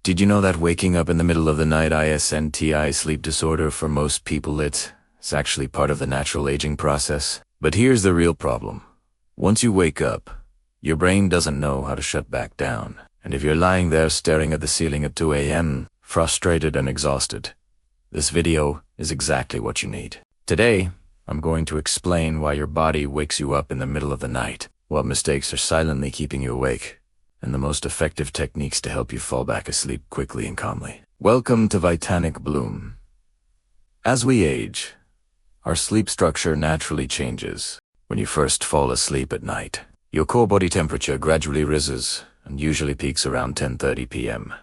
Did you know that waking up in the middle of the night ISNTI sleep disorder for most people it's actually part of the natural aging process? But here's the real problem. Once you wake up, your brain doesn't know how to shut back down. And if you're lying there staring at the ceiling at 2 a.m., frustrated and exhausted, this video is exactly what you need. Today, I'm going to explain why your body wakes you up in the middle of the night, what mistakes are silently keeping you awake, and the most effective techniques to help you fall back asleep quickly and calmly. Welcome to Vitanic Bloom. As we age, our sleep structure naturally changes. When you first fall asleep at night, your core body temperature gradually rises and usually peaks around 10:30 p.m.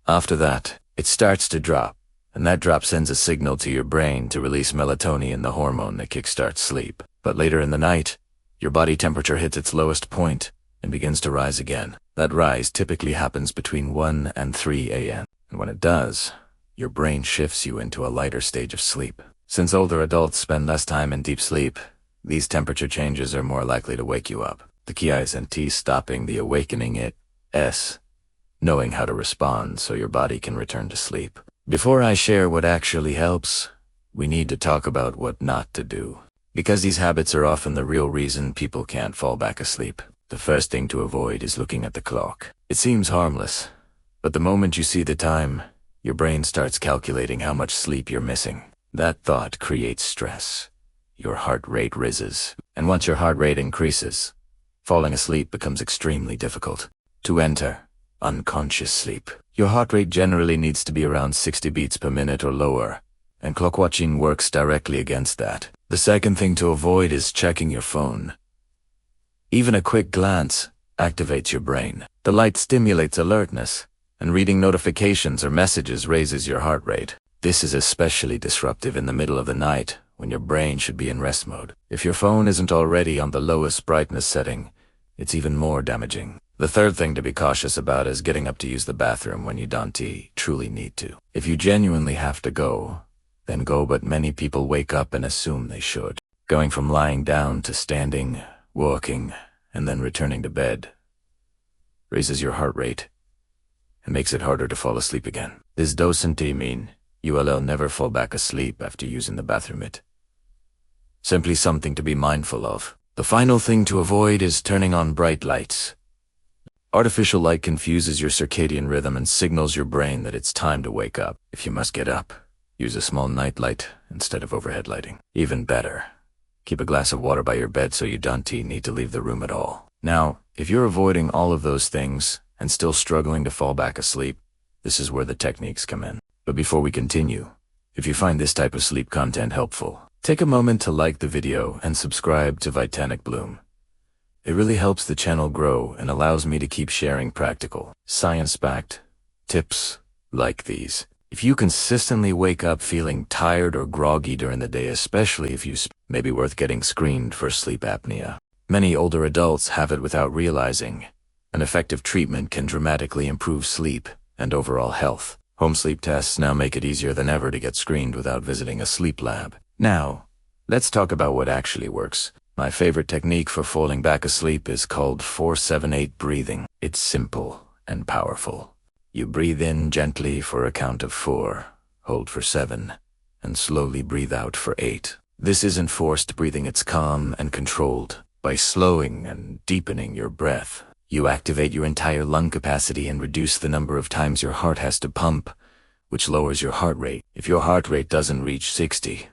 After that, it starts to drop, and that drop sends a signal to your brain to release melatonin, the hormone that kickstarts sleep. But later in the night, your body temperature hits its lowest point and begins to rise again. That rise typically happens between 1 and 3 a.m. And when it does, your brain shifts you into a lighter stage of sleep. Since older adults spend less time in deep sleep, these temperature changes are more likely to wake you up. The key isn't stopping the awakening, it's knowing how to respond so your body can return to sleep. Before I share what actually helps, we need to talk about what not to do, because these habits are often the real reason people can't fall back asleep. The first thing to avoid is looking at the clock. It seems harmless, but the moment you see the time, your brain starts calculating how much sleep you're missing. That thought creates stress. Your heart rate rises, and once your heart rate increases, falling asleep becomes extremely difficult. To enter unconscious sleep, your heart rate generally needs to be around 60 beats per minute or lower, and clock watching works directly against that. The second thing to avoid is checking your phone. Even a quick glance activates your brain. The light stimulates alertness, and reading notifications or messages raises your heart rate. This is especially disruptive in the middle of the night when your brain should be in rest mode. If your phone isn't already on the lowest brightness setting, it's even more damaging. The third thing to be cautious about is getting up to use the bathroom when you don't truly need to. If you genuinely have to go, then go, but many people wake up and assume they should. Going from lying down to standing, walking, and then returning to bed raises your heart rate and makes it harder to fall asleep again. This doesn't mean you will never fall back asleep after using the bathroom. It's simply something to be mindful of. The final thing to avoid is turning on bright lights. Artificial light confuses your circadian rhythm and signals your brain that it's time to wake up. If you must get up, use a small night light instead of overhead lighting. Even better, keep a glass of water by your bed so you don't need to leave the room at all. Now, if you're avoiding all of those things and still struggling to fall back asleep, this is where the techniques come in. But before we continue, if you find this type of sleep content helpful, take a moment to like the video and subscribe to Vitanic Bloom. It really helps the channel grow and allows me to keep sharing practical, science-backed tips like these. If you consistently wake up feeling tired or groggy during the day, especially if you may be worth getting screened for sleep apnea. Many older adults have it without realizing. An effective treatment can dramatically improve sleep and overall health. Home sleep tests now make it easier than ever to get screened without visiting a sleep lab. Now, let's talk about what actually works. My favorite technique for falling back asleep is called 4-7-8 breathing. It's simple and powerful. You breathe in gently for a count of 4, hold for 7, and slowly breathe out for 8. This isn't forced breathing, it's calm and controlled. By slowing and deepening your breath, you activate your entire lung capacity and reduce the number of times your heart has to pump, which lowers your heart rate. If your heart rate doesn't reach 60,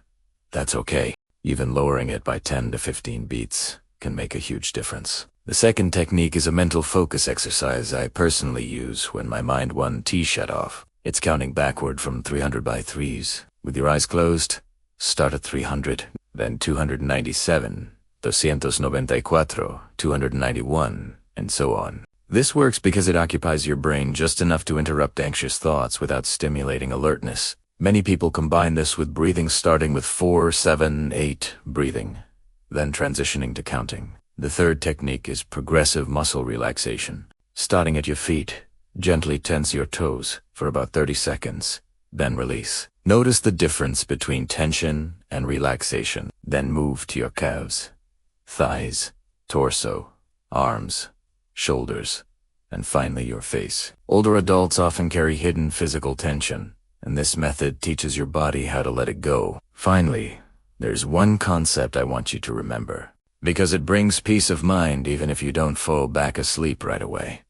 that's okay. Even lowering it by 10 to 15 beats can make a huge difference. The second technique is a mental focus exercise I personally use when my mind won't shut off. It's counting backward from 300 by threes. With your eyes closed, start at 300, then 297, 294, 291, and so on. This works because it occupies your brain just enough to interrupt anxious thoughts without stimulating alertness. Many people combine this with breathing, starting with 4-7-8 breathing, then transitioning to counting. The third technique is progressive muscle relaxation. Starting at your feet, gently tense your toes for about 30 seconds, then release. Notice the difference between tension and relaxation. Then move to your calves, thighs, torso, arms, shoulders, and finally your face. Older adults often carry hidden physical tension, and this method teaches your body how to let it go. Finally, there's one concept I want you to remember, because it brings peace of mind even if you don't fall back asleep right away.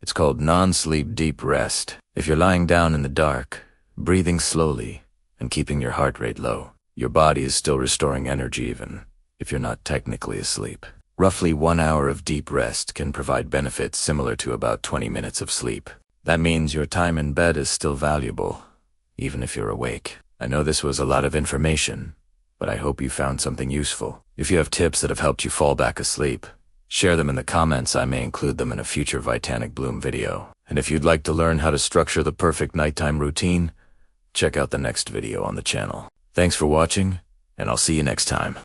It's called non-sleep deep rest. If you're lying down in the dark, breathing slowly, and keeping your heart rate low, your body is still restoring energy even if you're not technically asleep. Roughly 1 hour of deep rest can provide benefits similar to about 20 minutes of sleep. That means your time in bed is still valuable, even if you're awake. I know this was a lot of information, but I hope you found something useful. If you have tips that have helped you fall back asleep, share them in the comments. I may include them in a future Vitanic Bloom video. And if you'd like to learn how to structure the perfect nighttime routine, check out the next video on the channel. Thanks for watching, and I'll see you next time.